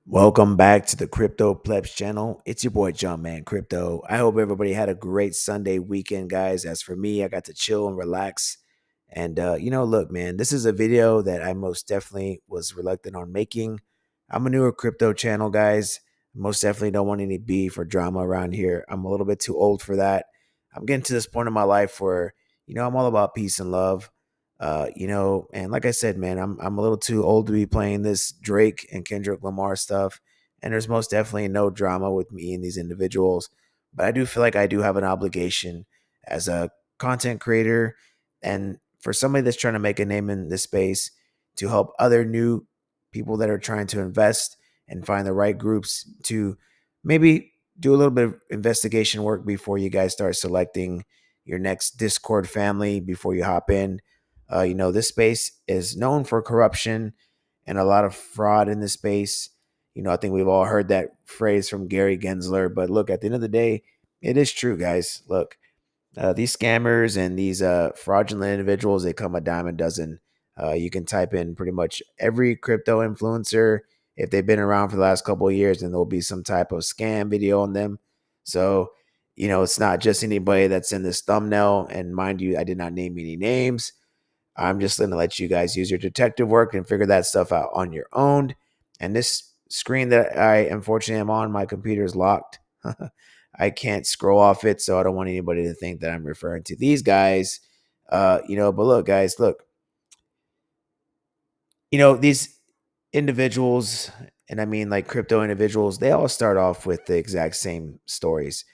Welcome back to the Crypto Plebs channel. It's your boy John Man Crypto. I hope everybody had a great Sunday weekend, guys. As for me, I got to chill and relax. And look, man, this is a video that I most definitely was reluctant on making. I'm a newer crypto channel, guys. Most definitely don't want any beef or drama around here. I'm a little bit too old for that. I'm getting to this point in my life where, I'm all about peace and love. And like I said, man, I'm a little too old to be playing this Drake and Kendrick Lamar stuff. And there's most definitely no drama with me and these individuals. But I do feel like I do have an obligation as a content creator and for somebody that's trying to make a name in this space to help other new people that are trying to invest and find the right groups to maybe do a little bit of investigation work before you guys start selecting your next Discord family before you hop in. This space is known for corruption and a lot of fraud in this space. I think we've all heard that phrase from Gary Gensler, but look, at the end of the day, it is true, guys. Look, these scammers and these fraudulent individuals, they come a dime a dozen. You can type in pretty much every crypto influencer. If they've been around for the last couple of years, then there'll be some type of scam video on them. So, it's not just anybody that's in this thumbnail. And mind you, I did not name any names. I'm just going to let you guys use your detective work and figure that stuff out on your own. And this screen that I unfortunately am on, my computer is locked. I can't scroll off it, so I don't want anybody to think that I'm referring to these guys. But look, guys, look, these individuals, and I mean like crypto individuals, they all start off with the exact same stories.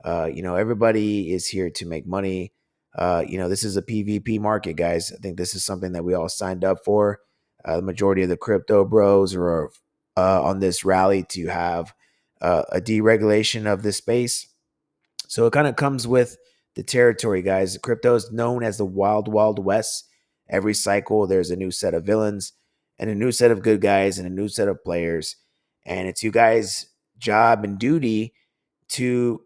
Everybody is here to make money. This is a PvP market, guys. I think this is something that we all signed up for. The majority of the crypto bros are on this rally to have a deregulation of this space. So it kind of comes with the territory, guys. Crypto is known as the wild, wild west. Every cycle, there's a new set of villains and a new set of good guys and a new set of players. And it's you guys' job and duty to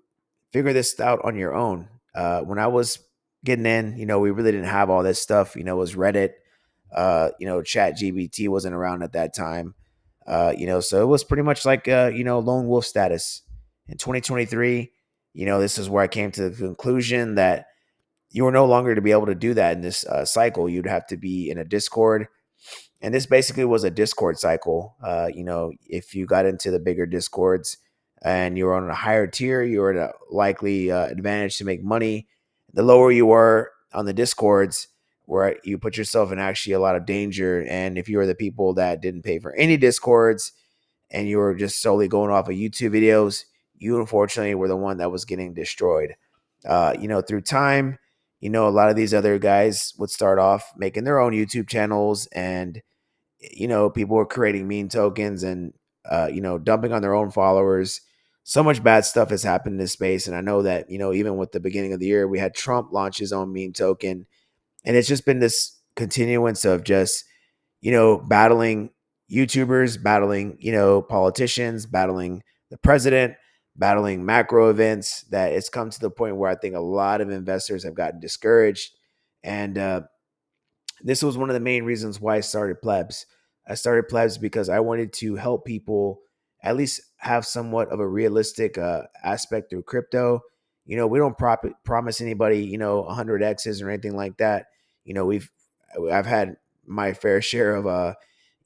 figure this out on your own. When I was getting in, we really didn't have all this stuff. It was Reddit. Chat GBT wasn't around at that time. So it was pretty much like, lone wolf status. In 2023, this is where I came to the conclusion that you were no longer to be able to do that in this cycle. You'd have to be in a Discord. And this basically was a Discord cycle. If you got into the bigger Discords and you were on a higher tier, you were at a likely advantage to make money. The lower you were on the Discords, where you put yourself in actually a lot of danger. And if you were the people that didn't pay for any Discords and you were just solely going off of YouTube videos, you unfortunately were the one that was getting destroyed. Through time, a lot of these other guys would start off making their own YouTube channels and people were creating meme tokens and dumping on their own followers. So much bad stuff has happened in this space. And I know that, even with the beginning of the year, we had Trump launch his own meme token. And it's just been this continuance of just, battling YouTubers, battling, politicians, battling the president, battling macro events, that it's come to the point where I think a lot of investors have gotten discouraged. And this was one of the main reasons why I started Plebs. I started Plebs because I wanted to help people at least have somewhat of a realistic aspect through crypto. We don't promise anybody, 100 X's or anything like that. I've had my fair share of,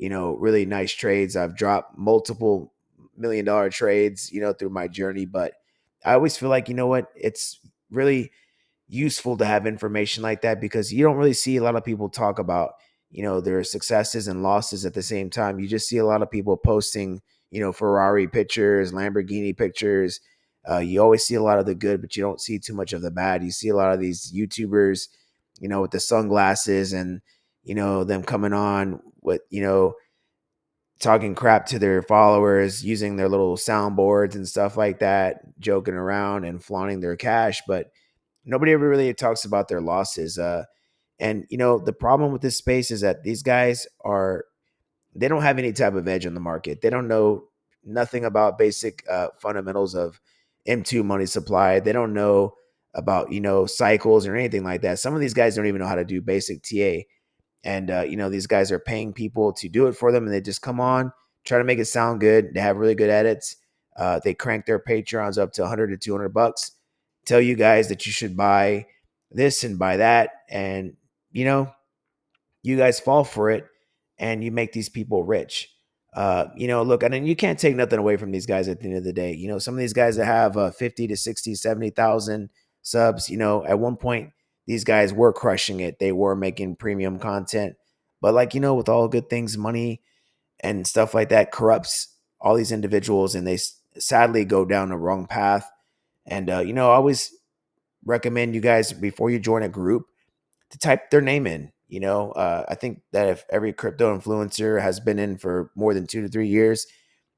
really nice trades. I've dropped multiple $1 million trades, through my journey. But I always feel like, it's really useful to have information like that because you don't really see a lot of people talk about their successes and losses at the same time. You just see a lot of people posting Ferrari pictures, Lamborghini pictures. You always see a lot of the good, but you don't see too much of the bad. You see a lot of these YouTubers with the sunglasses and them coming on with talking crap to their followers, using their little soundboards and stuff like that, joking around and flaunting their cash, but nobody ever really talks about their losses. And the problem with this space is that these guys they don't have any type of edge on the market. They don't know nothing about basic fundamentals of M2 money supply. They don't know about cycles or anything like that. Some of these guys don't even know how to do basic TA. And these guys are paying people to do it for them, and they just come on, try to make it sound good. They have really good edits. They crank their Patreons up to 100 to 200 bucks. Tell you guys that you should buy this and buy that, and you know, you guys fall for it, and you make these people rich. Look, I mean, you can't take nothing away from these guys at the end of the day. Some of these guys that have 50 to 60, 70,000 subs, at one point, these guys were crushing it. They were making premium content. But, like, with all good things, money and stuff like that corrupts all these individuals, and they sadly go down the wrong path. And, I always recommend you guys, before you join a group, to type their name in. I think that if every crypto influencer has been in for more than 2 to 3 years,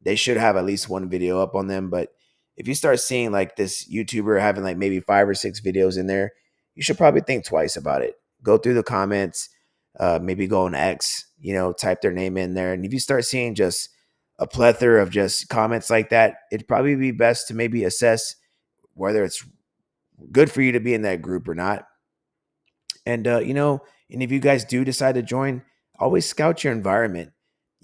they should have at least one video up on them. But if you start seeing like this YouTuber having like maybe 5 or 6 videos in there, you should probably think twice about it. Go through the comments, maybe go on X, type their name in there. And if you start seeing just a plethora of just comments like that, it'd probably be best to maybe assess whether it's good for you to be in that group or not. And and if you guys do decide to join, always scout your environment.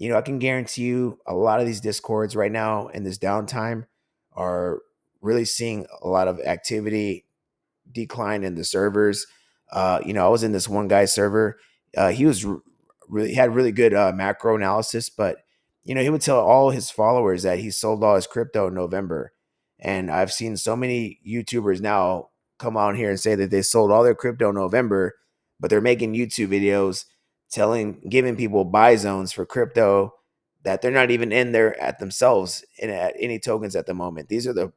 I can guarantee you a lot of these discords right now in this downtime are really seeing a lot of activity decline in the servers. I was in this one guy's server. He was really had really good macro analysis, but he would tell all his followers that he sold all his crypto in November. And I've seen so many YouTubers now come on here and say that they sold all their crypto in November, but they're making YouTube videos giving people buy zones for crypto that they're not even in there at themselves at any tokens at the moment. These are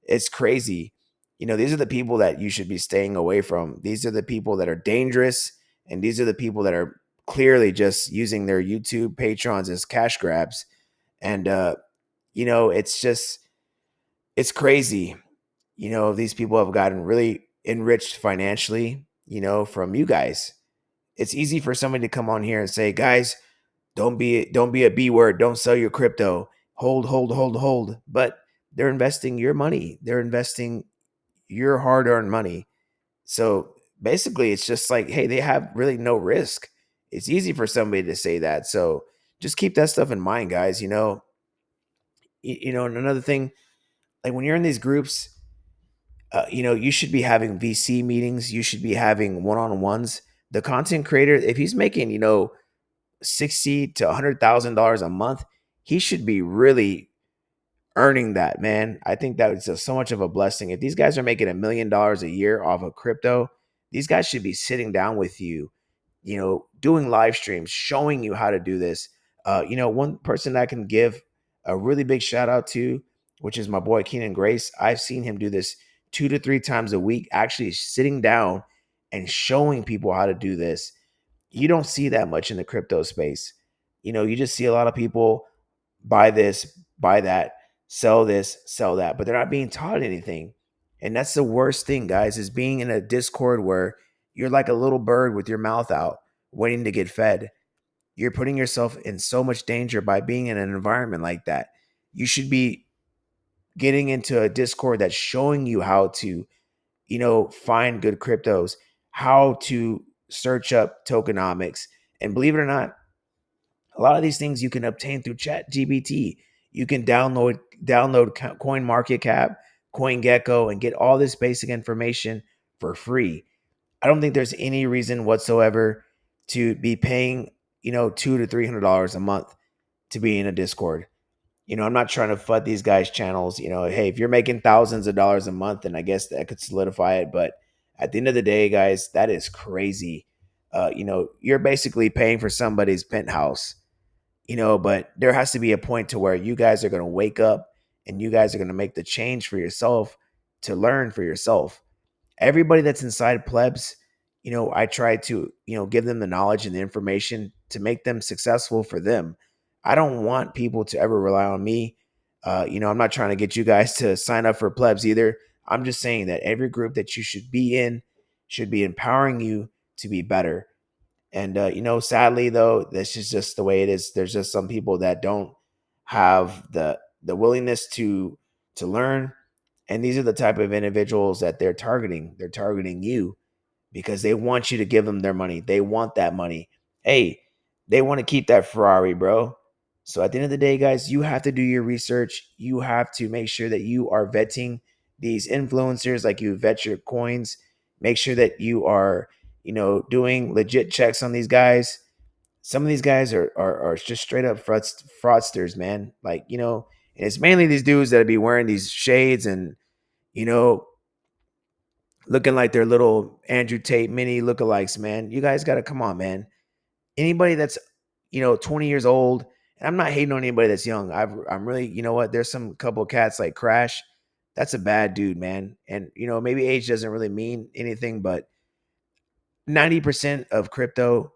it's crazy. These are the people that you should be staying away from. These are the people that are dangerous, and these are the people that are clearly just using their YouTube patrons as cash grabs. And it's crazy. These people have gotten really enriched financially, from you guys. It's easy for somebody to come on here and say, guys, don't be a B word, don't sell your crypto. Hold, hold, hold, hold. But they're investing your money. They're investing your hard-earned money. So basically it's just like, hey, they have really no risk. It's easy for somebody to say that. So just keep that stuff in mind, guys. And another thing, like when you're in these groups, you should be having VC meetings. You should be having one-on-ones. The content creator, if he's making, 60 to $100,000 a month, he should be really earning that, man. I think that is just so much of a blessing. If these guys are making $1 million a year off of crypto, these guys should be sitting down with you, doing live streams, showing you how to do this. One person that I can give a really big shout out to, which is my boy Keenan Grace. I've seen him do this 2 to 3 times a week, actually sitting down and showing people how to do this. You don't see that much in the crypto space. You just see a lot of people buy this, buy that, sell this, sell that, but they're not being taught anything. And that's the worst thing, guys, is being in a Discord where you're like a little bird with your mouth out, waiting to get fed. You're putting yourself in so much danger by being in an environment like that. You should be getting into a Discord that's showing you how to, find good cryptos, how to search up tokenomics. And believe it or not, a lot of these things you can obtain through Chat GBT. You can download Coin Market Cap, CoinGecko, and get all this basic information for free. I don't think there's any reason whatsoever to be paying, $200 to $300 a month to be in a Discord. I'm not trying to flood these guys' channels. Hey, if you're making thousands of dollars a month, then I guess that could solidify it. But at the end of the day, guys, that is crazy. You're basically paying for somebody's penthouse. But there has to be a point to where you guys are going to wake up and you guys are going to make the change for yourself to learn for yourself. Everybody that's inside plebs, I try to, give them the knowledge and the information to make them successful for them. I don't want people to ever rely on me. I'm not trying to get you guys to sign up for plebs either. I'm just saying that every group that you should be in should be empowering you to be better. And sadly though, this is just the way it is. There's just some people that don't have the willingness to learn, and these are the type of individuals that they're targeting. They're targeting you because they want you to give them their money. They want that money. Hey, they want to keep that Ferrari, bro. So at the end of the day, guys, you have to do your research. You have to make sure that you are vetting these influencers like you vet your coins. Make sure that you are, doing legit checks on these guys. Some of these guys are just straight up fraudsters, man. Like, and it's mainly these dudes that be wearing these shades and, you know, looking like they're little Andrew Tate mini lookalikes, man. You guys got to come on, man. Anybody that's 20 years old, and I'm not hating on anybody that's young. I'm really, what, there's some couple of cats like Crash. That's a bad dude, man. And maybe age doesn't really mean anything, but 90% of crypto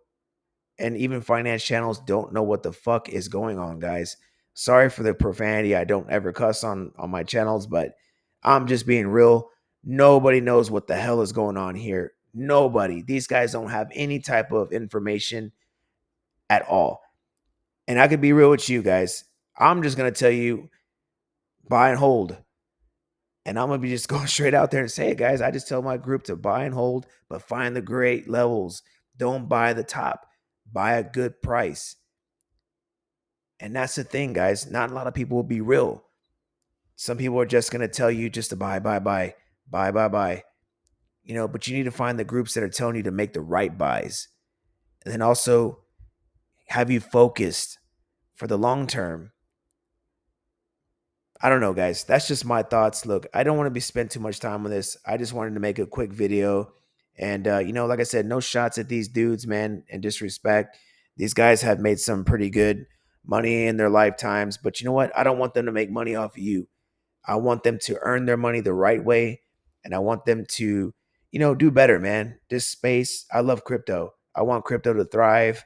and even finance channels don't know what the fuck is going on, guys. Sorry for the profanity. I don't ever cuss on my channels, but I'm just being real. Nobody knows what the hell is going on here. Nobody. These guys don't have any type of information at all. And I could be real with you guys. I'm just gonna tell you, buy and hold. And I'm gonna be just going straight out there and say, guys, I just tell my group to buy and hold, but find the great levels. Don't buy the top. Buy a good price. And that's the thing, guys. Not a lot of people will be real. Some people are just gonna tell you just to buy. But you need to find the groups that are telling you to make the right buys. And then also have you focused for the long term. I don't know, guys. That's just my thoughts. Look, I don't want to be spent too much time on this. I just wanted to make a quick video. And like I said, no shots at these dudes, man, and disrespect. These guys have made some pretty good money in their lifetimes. But you know what? I don't want them to make money off of you. I want them to earn their money the right way. And I want them to, do better, man. This space, I love crypto. I want crypto to thrive.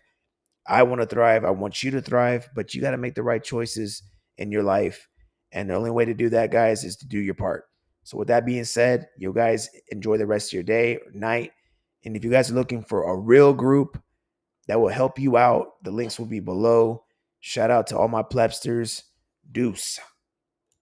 I want to thrive. I want you to thrive, but you got to make the right choices in your life. And the only way to do that, guys, is to do your part. So, with that being said, you guys enjoy the rest of your day or night. And if you guys are looking for a real group that will help you out, the links will be below. Shout out to all my plebsters. Deuce.